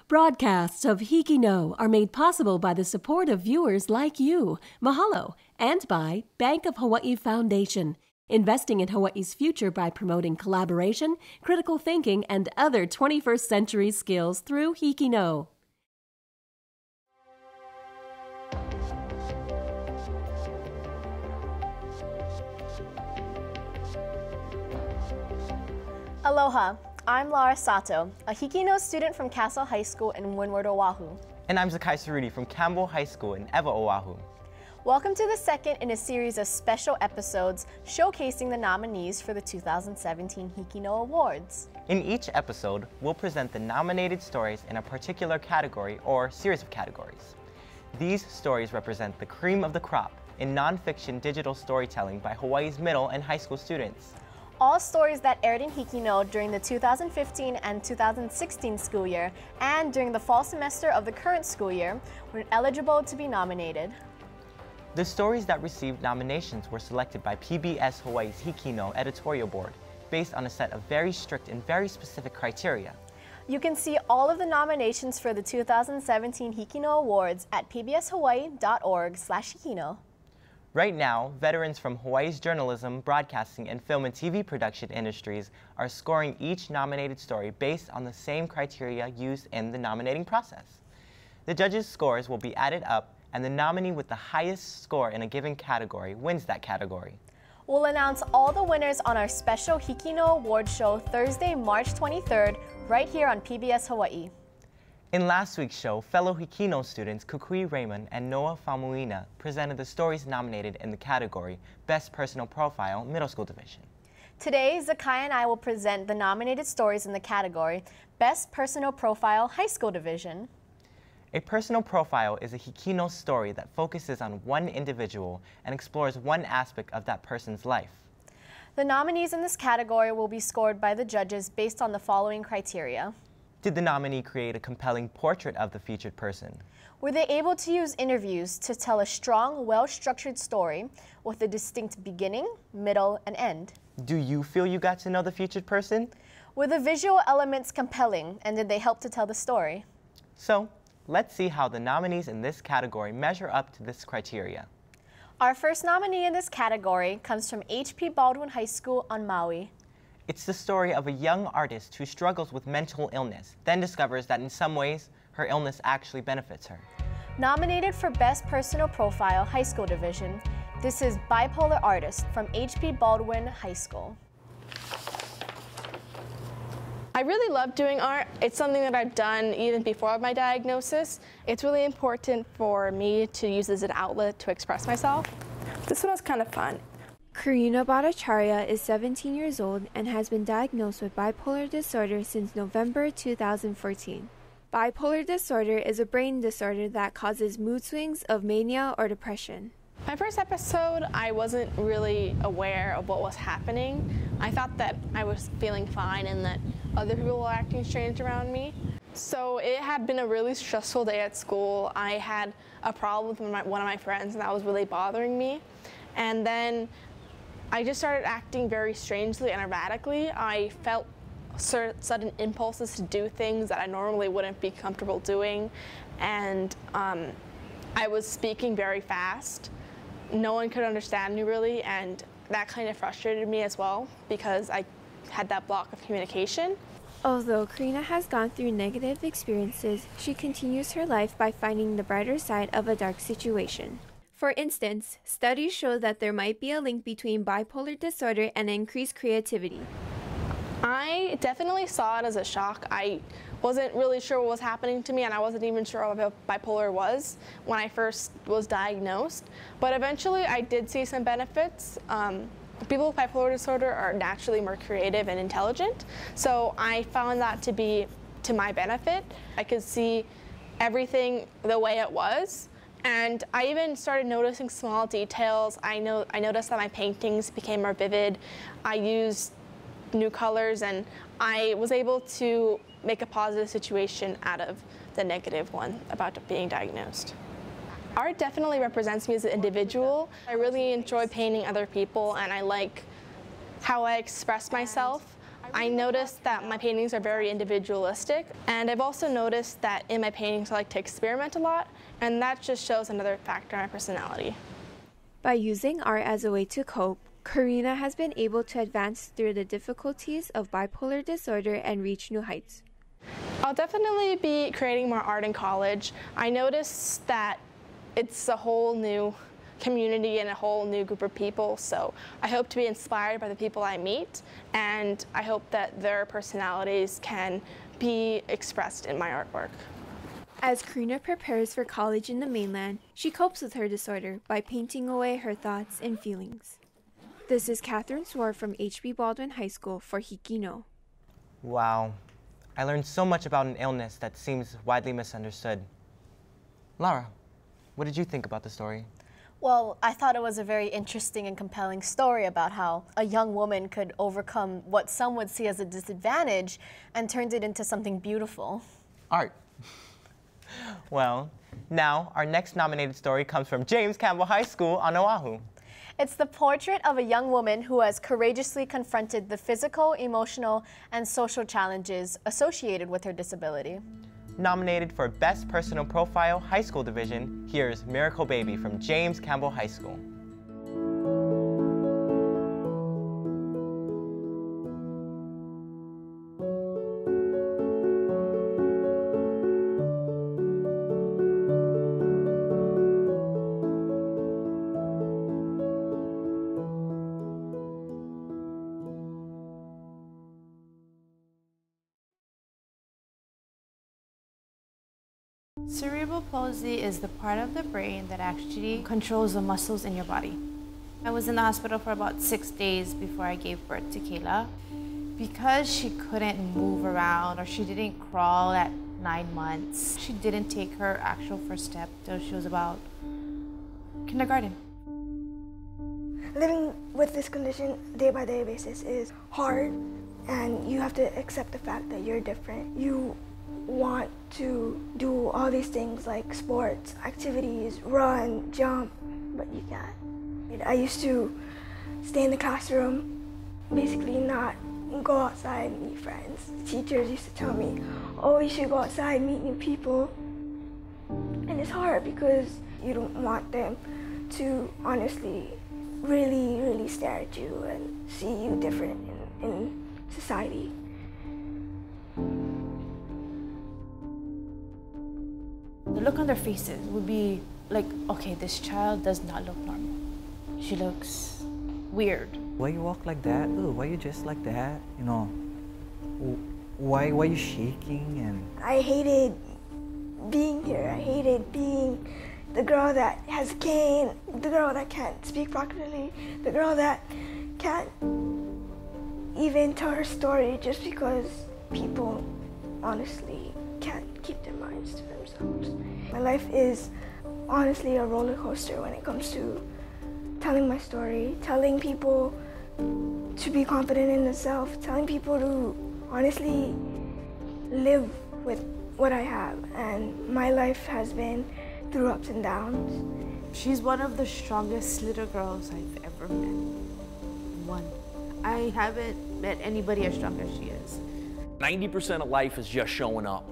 Broadcasts of HIKI No are made possible by the support of viewers like you. Mahalo. And by Bank of Hawaii Foundation, investing in Hawaii's future by promoting collaboration, critical thinking, and other 21st century skills through HIKI No. Aloha, I'm Laura Sato, a HIKI No student from Castle High School in Windward, Oahu. And I'm Zakai Sarudi from Campbell High School in Ewa, Oahu. Welcome to the second in a series of special episodes showcasing the nominees for the 2017 HIKI No Awards. In each episode, we'll present the nominated stories in a particular category or series of categories. These stories represent the cream of the crop in nonfiction digital storytelling by Hawaii's middle and high school students. All stories that aired in HIKI No during the 2015 and 2016 school year and during the fall semester of the current school year were eligible to be nominated. The stories that received nominations were selected by PBS Hawaii's HIKI No editorial board based on a set of very strict and very specific criteria. You can see all of the nominations for the 2017 HIKI No Awards at pbshawaii.org/hikino. Right now, veterans from Hawaii's journalism, broadcasting, and film and TV production industries are scoring each nominated story based on the same criteria used in the nominating process. The judges' scores will be added up, and the nominee with the highest score in a given category wins that category. We'll announce all the winners on our special HIKI No Award show Thursday, March 23rd, right here on PBS Hawaii. In last week's show, fellow HIKI No students Kukui Raymond and Noah Famuina presented the stories nominated in the category Best Personal Profile Middle School Division. Today, Zakai and I will present the nominated stories in the category Best Personal Profile High School Division. A personal profile is a HIKI No story that focuses on one individual and explores one aspect of that person's life. The nominees in this category will be scored by the judges based on the following criteria. Did the nominee create a compelling portrait of the featured person? Were they able to use interviews to tell a strong, well-structured story with a distinct beginning, middle, and end? Do you feel you got to know the featured person? Were the visual elements compelling, and did they help to tell the story? So, let's see how the nominees in this category measure up to this criteria. Our first nominee in this category comes from H.P. Baldwin High School on Maui. It's the story of a young artist who struggles with mental illness, then discovers that in some ways, her illness actually benefits her. Nominated for Best Personal Profile High School Division, this is Bipolar Artist from H.P. Baldwin High School. I really love doing art. It's something that I've done even before my diagnosis. It's really important for me to use as an outlet to express myself. This one was kind of fun. Karina Bhattacharya is 17 years old and has been diagnosed with bipolar disorder since November 2014. Bipolar disorder is a brain disorder that causes mood swings of mania or depression. My first episode, I wasn't really aware of what was happening. I thought that I was feeling fine and that other people were acting strange around me. So it had been a really stressful day at school. I had a problem with one of my friends and that was really bothering me. And then I just started acting very strangely and erratically. I felt sudden impulses to do things that I normally wouldn't be comfortable doing. And I was speaking very fast. No one could understand me really, and that kind of frustrated me as well because I had that block of communication. Although Karina has gone through negative experiences, she continues her life by finding the brighter side of a dark situation. For instance, studies show that there might be a link between bipolar disorder and increased creativity. I definitely saw it as a shock. I wasn't really sure what was happening to me, and I wasn't even sure what bipolar was when I first was diagnosed. But eventually I did see some benefits. People with bipolar disorder are naturally more creative and intelligent, so I found that to be to my benefit. I could see everything the way it was. And I even started noticing small details. I noticed that my paintings became more vivid. I used new colors, and I was able to make a positive situation out of the negative one about being diagnosed. Art definitely represents me as an individual. I really enjoy painting other people, and I like how I express myself. I noticed that my paintings are very individualistic, and I've also noticed that in my paintings I like to experiment a lot, and that just shows another factor in my personality. By using art as a way to cope, Karina has been able to advance through the difficulties of bipolar disorder and reach new heights. I'll definitely be creating more art in college. I noticed that it's a whole new community and a whole new group of people, so I hope to be inspired by the people I meet, and I hope that their personalities can be expressed in my artwork. As Karina prepares for college in the mainland, she copes with her disorder by painting away her thoughts and feelings. This is Catherine Swar from H.B. Baldwin High School for HIKI No. Wow. I learned so much about an illness that seems widely misunderstood. Lara, what did you think about the story? Well, I thought it was a very interesting and compelling story about how a young woman could overcome what some would see as a disadvantage and turned it into something beautiful. Art. Well, now our next nominated story comes from James Campbell High School on Oahu. It's the portrait of a young woman who has courageously confronted the physical, emotional, and social challenges associated with her disability. Nominated for Best Personal Profile High School Division, here's Miracle Baby from James Campbell High School. Cerebral palsy is the part of the brain that actually controls the muscles in your body. I was in the hospital for about 6 days before I gave birth to Kayla. Because she couldn't move around or she didn't crawl at 9 months, she didn't take her actual first step till she was about kindergarten. Living with this condition day by day basis is hard, and you have to accept the fact that you're different. You want to do all these things like sports, activities, run, jump, but you can't. I used to stay in the classroom, basically not go outside and meet friends. Teachers used to tell me, oh, you should go outside, meet new people. And it's hard because you don't want them to honestly really stare at you and see you different in society. The look on their faces would be like, okay, this child does not look normal. She looks weird. Why you walk like that? Ooh, why you dress like that? You know, why you shaking? And I hated being here. I hated being the girl that has a cane, the girl that can't speak properly, the girl that can't even tell her story just because people honestly can't keep their minds to themselves. My life is honestly a roller coaster when it comes to telling my story, telling people to be confident in themselves, telling people to honestly live with what I have. And my life has been through ups and downs. She's one of the strongest little girls I've ever met. One. I haven't met anybody as strong as she is. 90% of life is just showing up,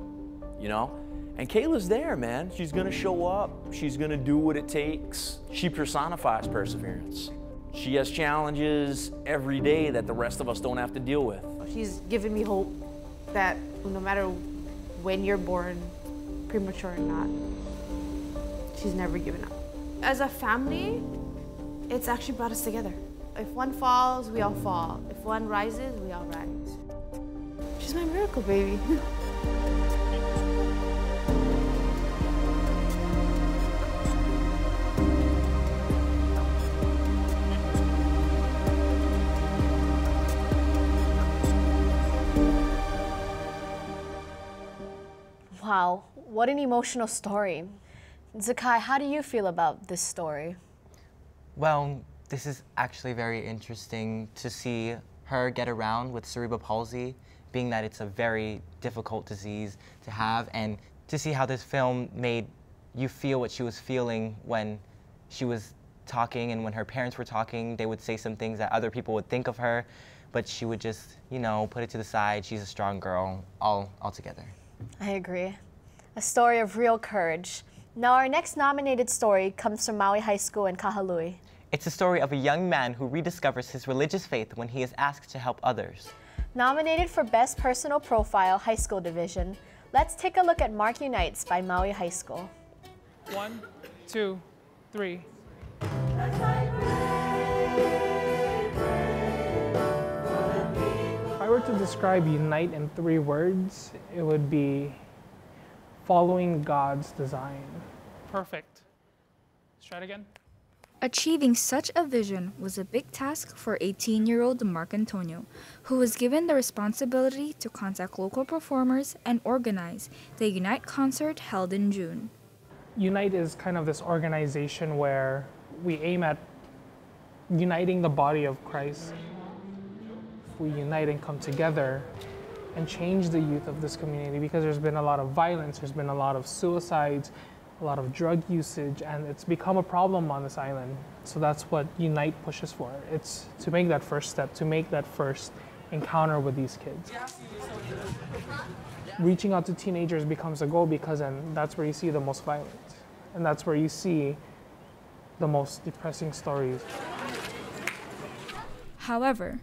you know? And Kayla's there, man. She's gonna show up. She's gonna do what it takes. She personifies perseverance. She has challenges every day that the rest of us don't have to deal with. She's given me hope that no matter when you're born, premature or not, she's never given up. As a family, it's actually brought us together. If one falls, we all fall. If one rises, we all rise. She's my miracle baby. Wow, what an emotional story. Zakai, how do you feel about this story? Well, this is actually very interesting to see her get around with cerebral palsy, being that it's a very difficult disease to have, and to see how this film made you feel what she was feeling when she was talking, and when her parents were talking, they would say some things that other people would think of her. but she would just, you know, put it to the side. She's a strong girl, all together. I agree. A story of real courage. Now our next nominated story comes from Maui High School in Kahului. It's a story of a young man who rediscovers his religious faith when he is asked to help others. Nominated for Best Personal Profile High School Division, let's take a look at Mark Unites by Maui High School. 1, 2, 3. If I were to describe Unite in 3 words, it would be following God's design. Perfect. Let's try it again. Achieving such a vision was a big task for 18-year-old Mark Antonio, who was given the responsibility to contact local performers and organize the Unite concert held in June. Unite is kind of this organization where we aim at uniting the body of Christ. If we unite and come together and change the youth of this community, because there's been a lot of violence, there's been a lot of suicides, a lot of drug usage, and it's become a problem on this island. So that's what Unite pushes for. It's to make that first step, to make that first encounter with these kids. Reaching out to teenagers becomes a goal because then that's where you see the most violence. And that's where you see the most depressing stories. However,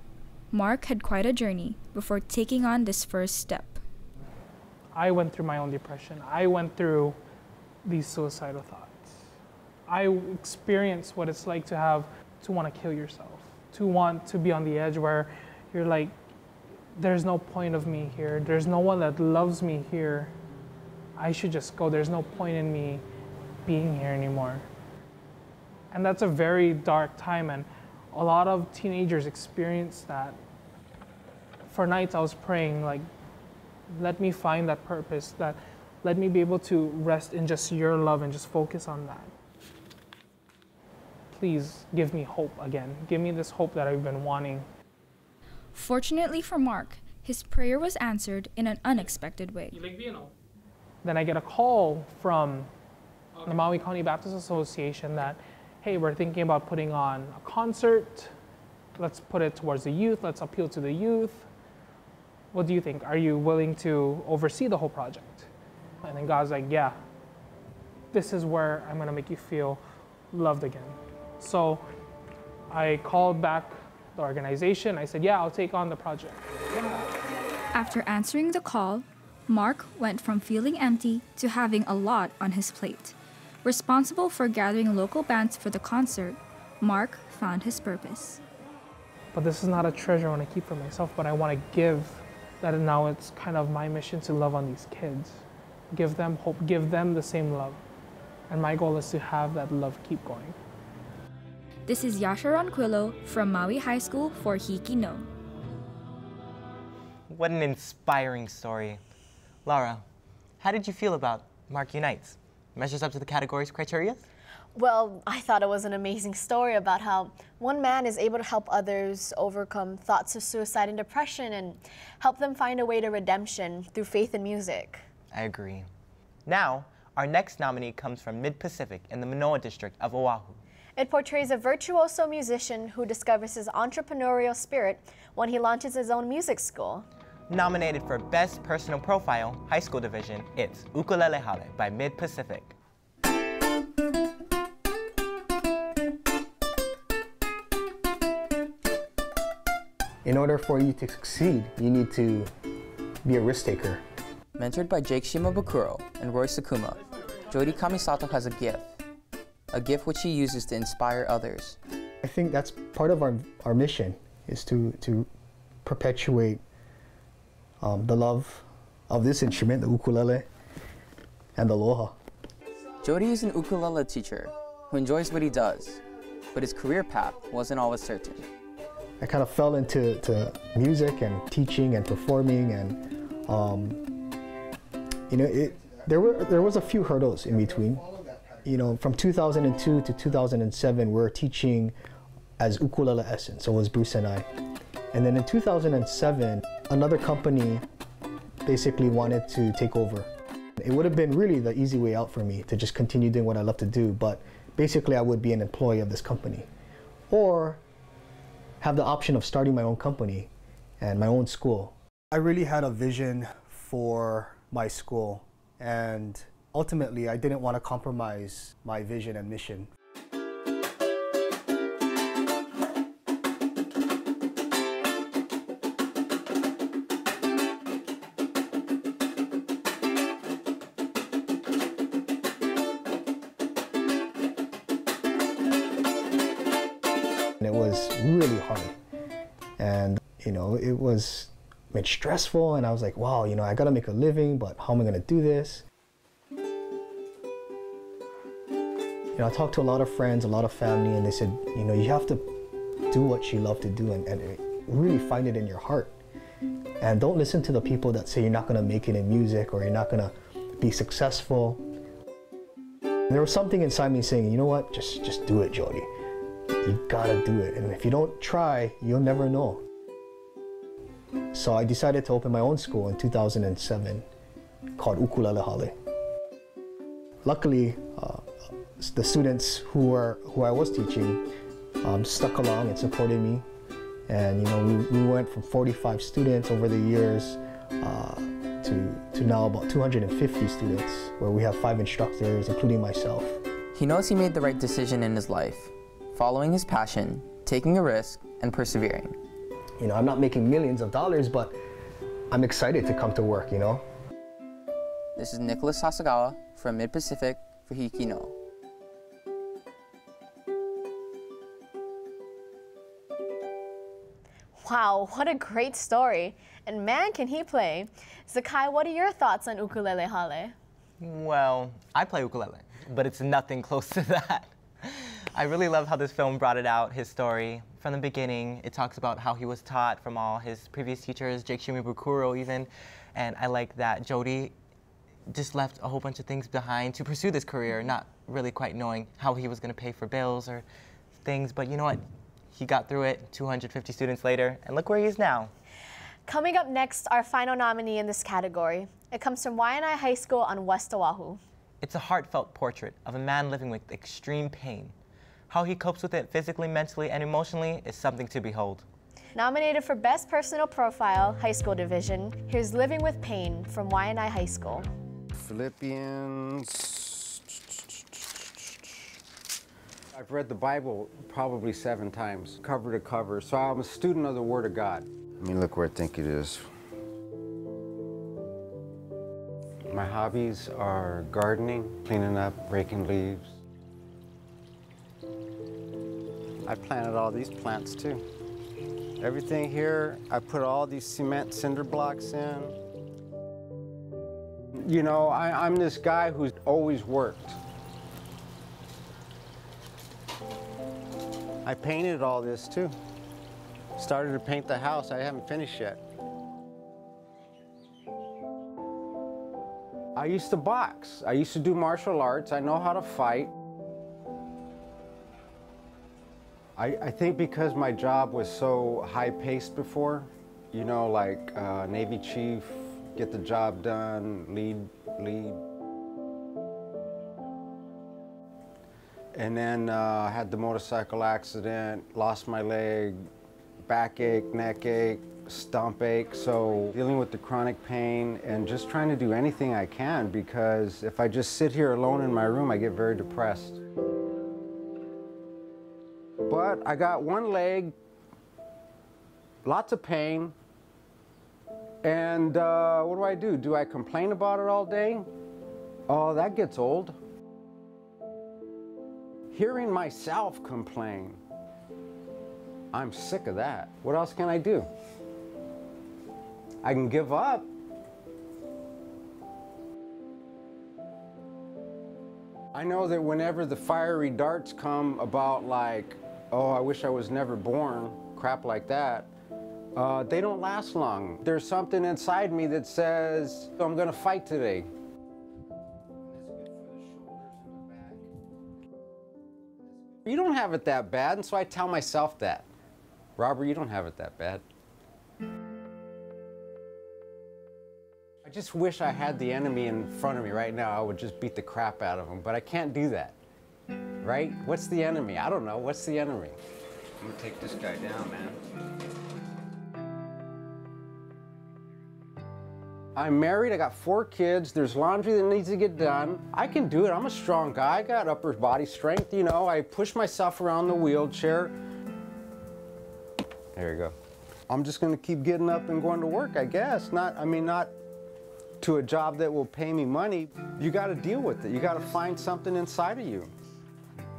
Mark had quite a journey before taking on this first step. I went through my own depression. I went through these suicidal thoughts. I experienced what it's like to want to kill yourself, to want to be on the edge where you're like, there's no point of me here. There's no one that loves me here. I should just go. There's no point in me being here anymore. And that's a very dark time, and a lot of teenagers experience that. For nights I was praying, like, let me find that purpose, that let me be able to rest in just your love and just focus on that. Please give me hope again. Give me this hope that I've been wanting. Fortunately for Mark, his prayer was answered in an unexpected way. Then I get a call from the Maui County Baptist Association that, hey, we're thinking about putting on a concert. Let's put it towards the youth. Let's appeal to the youth. What do you think? Are you willing to oversee the whole project? And then God's like, yeah, this is where I'm gonna make you feel loved again. So I called back the organization. I said, yeah, I'll take on the project. After answering the call, Mark went from feeling empty to having a lot on his plate. Responsible for gathering local bands for the concert, Mark found his purpose. But this is not a treasure I want to keep for myself, but I want to give. That now it's kind of my mission to love on these kids. Give them hope, give them the same love. And my goal is to have that love keep going. This is Yasha Ronquillo from Maui High School for HIKI No. What an inspiring story. Laura, how did you feel about Mark Unites? Measures up to the category's criteria? Well, I thought it was an amazing story about how one man is able to help others overcome thoughts of suicide and depression and help them find a way to redemption through faith in music. I agree. Now, our next nominee comes from Mid-Pacific in the Manoa district of Oahu. It portrays a virtuoso musician who discovers his entrepreneurial spirit when he launches his own music school. Nominated for Best Personal Profile High School Division, it's Ukulele Hale by Mid-Pacific. In order for you to succeed, you need to be a risk taker. Mentored by Jake Shimabukuro and Roy Sakuma, Jody Kamisato has a gift which he uses to inspire others. I think that's part of our mission, is to perpetuate the love of this instrument, the ukulele, and the aloha. Jody is an ukulele teacher who enjoys what he does, but his career path wasn't always certain. I kind of fell into music and teaching and performing, and you know, there was a few hurdles in between. You know, from 2002 to 2007, we were teaching as Ukulele Essence, so it was Bruce and I. And then in 2007, another company basically wanted to take over. It would have been really the easy way out for me to just continue doing what I love to do, but basically I would be an employee of this company. Or have the option of starting my own company and my own school. I really had a vision for my school, and ultimately I didn't want to compromise my vision and mission. It was really hard, and it was stressful, and I was like, wow, I gotta make a living, but how am I gonna do this? I talked to a lot of friends, a lot of family, and they said, you have to do what you love to do and really find it in your heart. And don't listen to the people that say you're not gonna make it in music or you're not gonna be successful. And there was something inside me saying, you know what, just do it, Jody. You gotta do it, and if you don't try, you'll never know. So I decided to open my own school in 2007 called Ukulele Hale. Luckily, the students who I was teaching stuck along and supported me, and we went from 45 students over the years to now about 250 students, where we have 5 instructors, including myself. He knows he made the right decision in his life, following his passion, taking a risk, and persevering. I'm not making millions of dollars, but I'm excited to come to work, This is Nicholas Sasagawa from Mid-Pacific for HIKI No. Wow, what a great story. And man, can he play. Zakai, what are your thoughts on Ukulele Hale? Well, I play ukulele, but it's nothing close to that. I really love how this film brought it out, his story. From the beginning, it talks about how he was taught from all his previous teachers, Jake Shimabukuro even, and I like that Jody just left a whole bunch of things behind to pursue this career, not really quite knowing how he was going to pay for bills or things, but you know what? He got through it 250 students later, and look where he is now. Coming up next, our final nominee in this category. It comes from Waianae High School on West Oahu. It's a heartfelt portrait of a man living with extreme pain. How he copes with it physically, mentally, and emotionally is something to behold. Nominated for Best Personal Profile, High School Division, here's Living with Pain from Waianae High School. Philippians. I've read the Bible probably 7 times, cover to cover, so I'm a student of the Word of God. Let me look where I think it is. My hobbies are gardening, cleaning up, raking leaves. I planted all these plants too. Everything here, I put all these cement cinder blocks in. I'm this guy who's always worked. I painted all this too. Started to paint the house, I haven't finished yet. I used to box. I used to do martial arts. I know how to fight. I think because my job was so high-paced before, like Navy chief, get the job done, lead. And then I had the motorcycle accident, lost my leg, backache, neck ache, stump ache. So dealing with the chronic pain and just trying to do anything I can, because if I just sit here alone in my room, I get very depressed. But I got one leg, lots of pain, and what do? Do I complain about it all day? Oh, that gets old. Hearing myself complain, I'm sick of that. What else can I do? I can give up. I know that whenever the fiery darts come about, like, oh, I wish I was never born, crap like that, they don't last long. There's something inside me that says, I'm gonna fight today. You don't have it that bad, and so I tell myself that. Robert, you don't have it that bad. I just wish I had the enemy in front of me right now. I would just beat the crap out of him, but I can't do that. Right? What's the enemy? I don't know. What's the enemy? I'm gonna take this guy down, man. I'm married, I got 4 kids, there's laundry that needs to get done. I can do it, I'm a strong guy, I got upper body strength, you know, I push myself around the wheelchair. There you go. I'm just gonna keep getting up and going to work, I guess. Not to a job that will pay me money. You gotta deal with it, you gotta find something inside of you.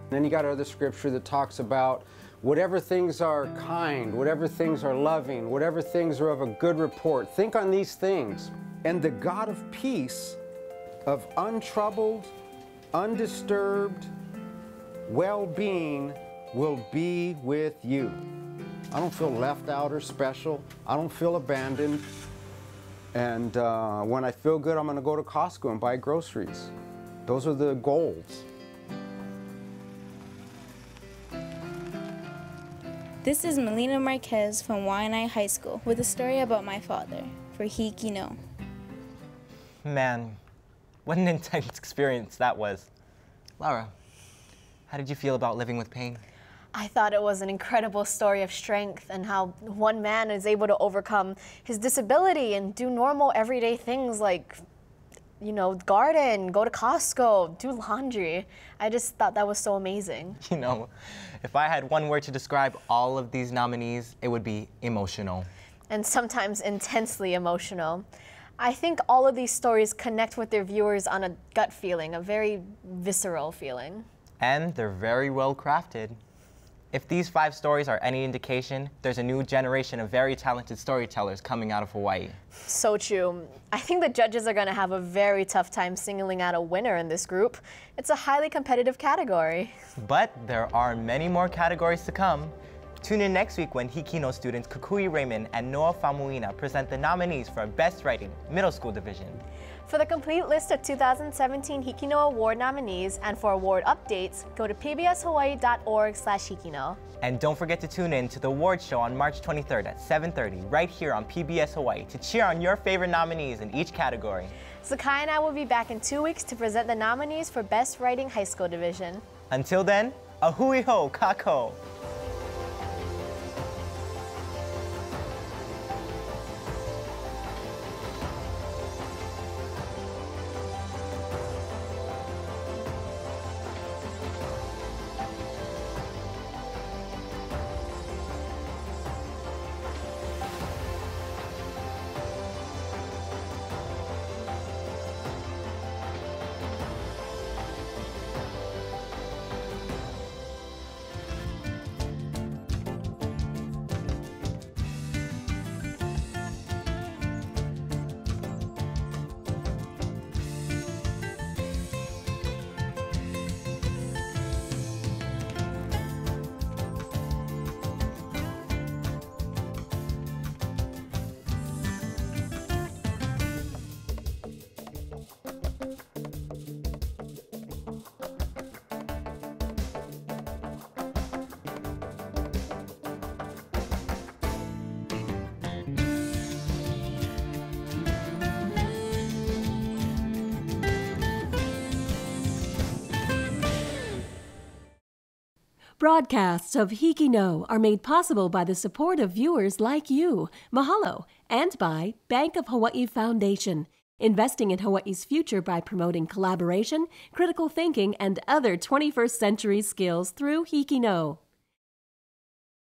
Then you got other scripture that talks about whatever things are kind, whatever things are loving, whatever things are of a good report, think on these things. And the God of peace, of untroubled, undisturbed well-being will be with you. I don't feel left out or special. I don't feel abandoned. And when I feel good, I'm gonna go to Costco and buy groceries. Those are the goals. This is Melina Marquez from Waianae High School with a story about my father for HIKI No. Man, what an intense experience that was. Laura, how did you feel about living with pain? I thought it was an incredible story of strength and how one man is able to overcome his disability and do normal everyday things like, you know, garden, go to Costco, do laundry. I just thought that was so amazing. You know, if I had one word to describe all of these nominees, it would be emotional. And sometimes intensely emotional. I think all of these stories connect with their viewers on a gut feeling, a very visceral feeling. And they're very well crafted. If these 5 stories are any indication, there's a new generation of very talented storytellers coming out of Hawaii. So true. I think the judges are going to have a very tough time singling out a winner in this group. It's a highly competitive category. But there are many more categories to come. Tune in next week when HIKI No students Kukui Raymond and Noah Famuina present the nominees for Best Writing, Middle School Division. For the complete list of 2017 HIKI No Award nominees and for award updates, go to pbshawaii.org/HIKINO. And don't forget to tune in to the award show on March 23rd at 7:30 right here on PBS Hawaii to cheer on your favorite nominees in each category. Sakai and I will be back in 2 weeks to present the nominees for Best Writing High School Division. Until then, a hui ho kako! Broadcasts of HIKI No are made possible by the support of viewers like you. Mahalo. And by Bank of Hawaii Foundation, investing in Hawaii's future by promoting collaboration, critical thinking, and other 21st century skills through HIKI No.